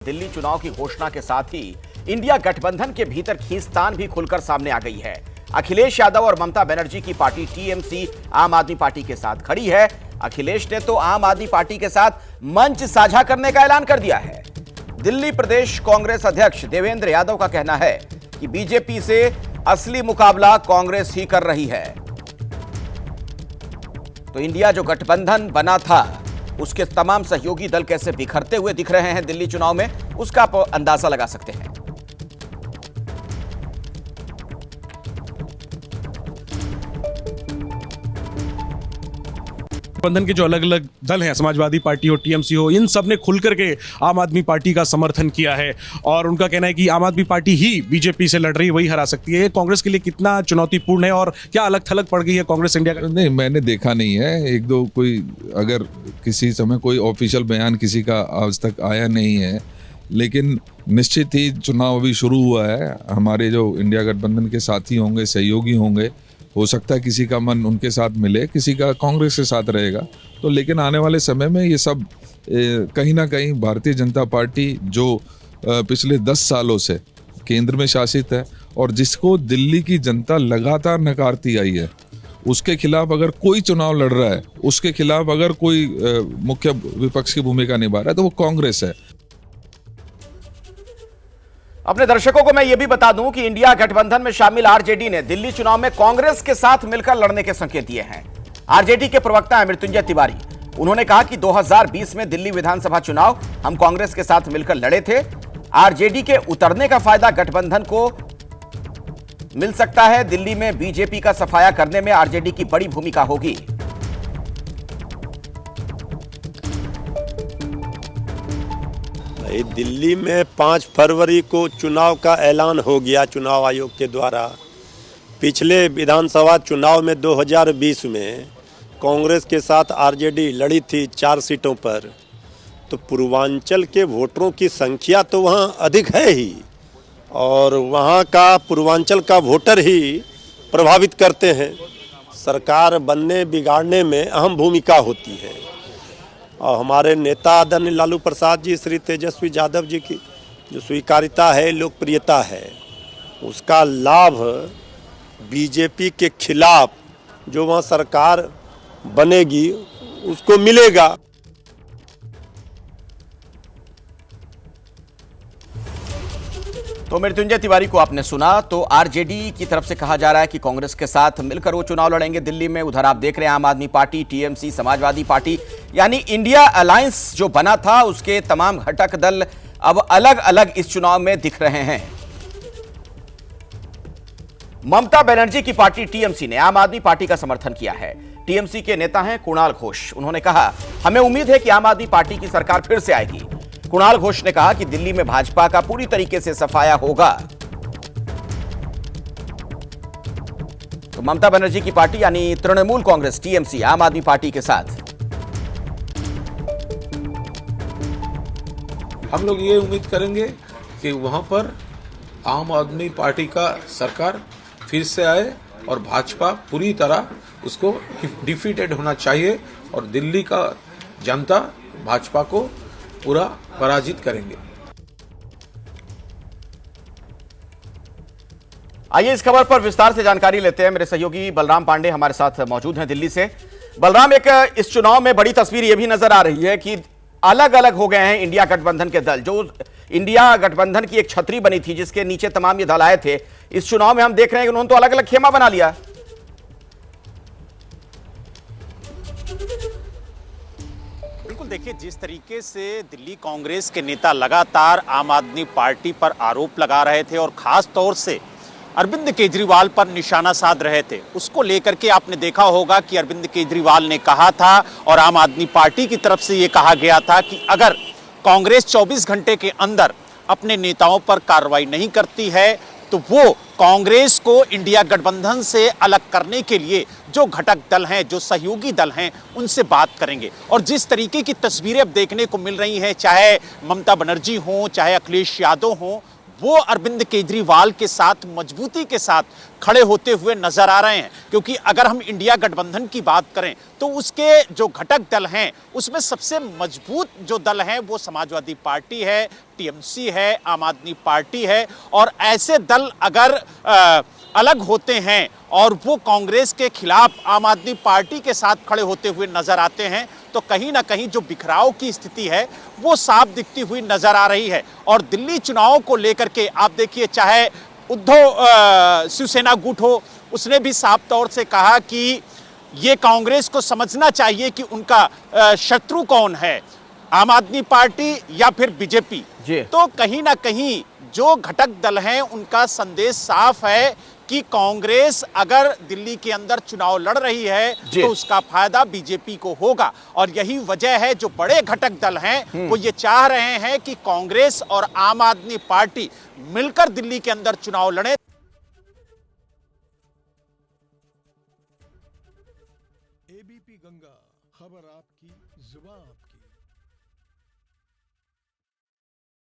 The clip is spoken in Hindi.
दिल्ली चुनाव की घोषणा के साथ ही इंडिया गठबंधन के भीतर खींचतान भी खुलकर सामने आ गई है। अखिलेश यादव और ममता बनर्जी की पार्टी टीएमसी आम आदमी पार्टी के साथ खड़ी है। अखिलेश ने तो आम आदमी पार्टी के साथ मंच साझा करने का ऐलान कर दिया है। दिल्ली प्रदेश कांग्रेस अध्यक्ष देवेंद्र यादव का कहना है कि बीजेपी से असली मुकाबला कांग्रेस ही कर रही है। तो इंडिया जो गठबंधन बना था उसके तमाम सहयोगी दल कैसे बिखरते हुए दिख रहे हैं दिल्ली चुनाव में, उसका आप अंदाजा लगा सकते हैं। गठबंधन के जो अलग अलग दल हैं, समाजवादी पार्टी हो, टीएमसी हो, इन सब ने खुलकर के आम आदमी पार्टी का समर्थन किया है और उनका कहना है कि आम आदमी पार्टी ही बीजेपी से लड़ रही, वही हरा सकती है। कांग्रेस के लिए कितना चुनौतीपूर्ण है और क्या अलग थलग पड़ गई है कांग्रेस इंडिया का? नहीं, मैंने देखा नहीं है। एक दो कोई अगर किसी समय कोई ऑफिशियल बयान किसी का आज तक आया नहीं है, लेकिन निश्चित ही चुनाव अभी शुरू हुआ है। हमारे जो इंडिया गठबंधन के साथी होंगे, सहयोगी होंगे, हो सकता है किसी का मन उनके साथ मिले, किसी का कांग्रेस के साथ रहेगा। तो लेकिन आने वाले समय में ये सब कहीं ना कहीं भारतीय जनता पार्टी जो पिछले 10 सालों से केंद्र में शासित है और जिसको दिल्ली की जनता लगातार नकारती आई है, उसके खिलाफ अगर कोई चुनाव लड़ रहा है, उसके खिलाफ अगर कोई मुख्य विपक्ष की भूमिका निभा रहा है तो वो कांग्रेस है। अपने दर्शकों को मैं यह भी बता दूं कि इंडिया गठबंधन में शामिल आरजेडी ने दिल्ली चुनाव में कांग्रेस के साथ मिलकर लड़ने के संकेत दिए हैं। आरजेडी के प्रवक्ता मृत्युंजय तिवारी, उन्होंने कहा कि 2020 में दिल्ली विधानसभा चुनाव हम कांग्रेस के साथ मिलकर लड़े थे। आरजेडी के उतरने का फायदा गठबंधन को मिल सकता है। दिल्ली में बीजेपी का सफाया करने में आरजेडी की बड़ी भूमिका होगी। दिल्ली में 5 फरवरी को चुनाव का ऐलान हो गया चुनाव आयोग के द्वारा। पिछले विधानसभा चुनाव में 2020 में कांग्रेस के साथ आरजेडी लड़ी थी 4 सीटों पर। तो पूर्वांचल के वोटरों की संख्या तो वहाँ अधिक है ही और वहाँ का पूर्वांचल का वोटर ही प्रभावित करते हैं। सरकार बनने बिगाड़ने में अहम भूमिका होती है और हमारे नेता आदरणीय लालू प्रसाद जी, श्री तेजस्वी यादव जी की जो स्वीकार्यता है, लोकप्रियता है, उसका लाभ बीजेपी के खिलाफ जो वहाँ सरकार बनेगी उसको मिलेगा। तो मृत्युंजय तिवारी को आपने सुना। तो आरजेडी की तरफ से कहा जा रहा है कि कांग्रेस के साथ मिलकर वो चुनाव लड़ेंगे दिल्ली में। उधर आप देख रहे हैं आम आदमी पार्टी, टीएमसी, समाजवादी पार्टी, यानी इंडिया अलायंस जो बना था उसके तमाम घटक दल अब अलग अलग इस चुनाव में दिख रहे हैं। ममता बनर्जी की पार्टी टीएमसी ने आम आदमी पार्टी का समर्थन किया है। टीएमसी के नेता हैं कुणाल घोष। उन्होंने कहा, हमें उम्मीद है कि आम आदमी पार्टी की सरकार फिर से आएगी। कुणाल घोष ने कहा कि दिल्ली में भाजपा का पूरी तरीके से सफाया होगा। तो ममता बनर्जी की पार्टी यानी तृणमूल कांग्रेस टीएमसी आम आदमी पार्टी के साथ। हम लोग ये उम्मीद करेंगे कि वहां पर आम आदमी पार्टी का सरकार फिर से आए और भाजपा पूरी तरह उसको डिफीटेड होना चाहिए और दिल्ली का जनता भाजपा को पूरा पराजित करेंगे। आइए इस खबर पर विस्तार से जानकारी लेते हैं। मेरे सहयोगी बलराम पांडे हमारे साथ मौजूद हैं दिल्ली से। बलराम, एक इस चुनाव में बड़ी तस्वीर यह भी नजर आ रही है कि अलग अलग हो गए हैं इंडिया गठबंधन के दल। जो इंडिया गठबंधन की एक छतरी बनी थी जिसके नीचे तमाम ये दल आए थे, इस चुनाव में हम देख रहे हैं कि उन्होंने तो अलग अलग खेमा बना लिया। देखिए, जिस तरीके से दिल्ली कांग्रेस के नेता लगातार आम आदमी पार्टी पर आरोप लगा रहे थे और खास तौर से अरविंद केजरीवाल पर निशाना साध रहे थे, उसको लेकर के आपने देखा होगा कि अरविंद केजरीवाल ने कहा था और आम आदमी पार्टी की तरफ से ये कहा गया था कि अगर कांग्रेस 24 घंटे के अंदर अपने नेताओं पर कार्रवाई नहीं करती है तो वो कांग्रेस को इंडिया गठबंधन से अलग करने के लिए जो घटक दल हैं, जो सहयोगी दल हैं, उनसे बात करेंगे। और जिस तरीके की तस्वीरें अब देखने को मिल रही हैं, चाहे ममता बनर्जी हो, चाहे अखिलेश यादव हो, वो अरविंद केजरीवाल के साथ मजबूती के साथ खड़े होते हुए नजर आ रहे हैं। क्योंकि अगर हम इंडिया गठबंधन की बात करें तो उसके जो घटक दल हैं उसमें सबसे मजबूत जो दल हैं वो समाजवादी पार्टी है, टीएमसी है, आम आदमी पार्टी है। और ऐसे दल अगर अलग होते हैं और वो कांग्रेस के खिलाफ आम आदमी पार्टी के साथ खड़े होते हुए नजर आते हैं तो कहीं ना कहीं जो बिखराव की स्थिति है वो साफ दिखती हुई नजर आ रही है। और दिल्ली चुनाव को लेकर के आप देखिए, चाहे उद्धव शिवसेना गुट हो, उसने भी साफ तौर से कहा कि ये कांग्रेस को समझना चाहिए कि उनका शत्रु कौन है, आम आदमी पार्टी या फिर बीजेपी। तो कहीं ना कहीं जो घटक दल हैं उनका संदेश साफ है कि कांग्रेस अगर दिल्ली के अंदर चुनाव लड़ रही है तो उसका फायदा बीजेपी को होगा। और यही वजह है जो बड़े घटक दल हैं वो ये चाह रहे हैं कि कांग्रेस और आम आदमी पार्टी मिलकर दिल्ली के अंदर चुनाव लड़े। एबीपी गंगा, खबर आपकी जुबान।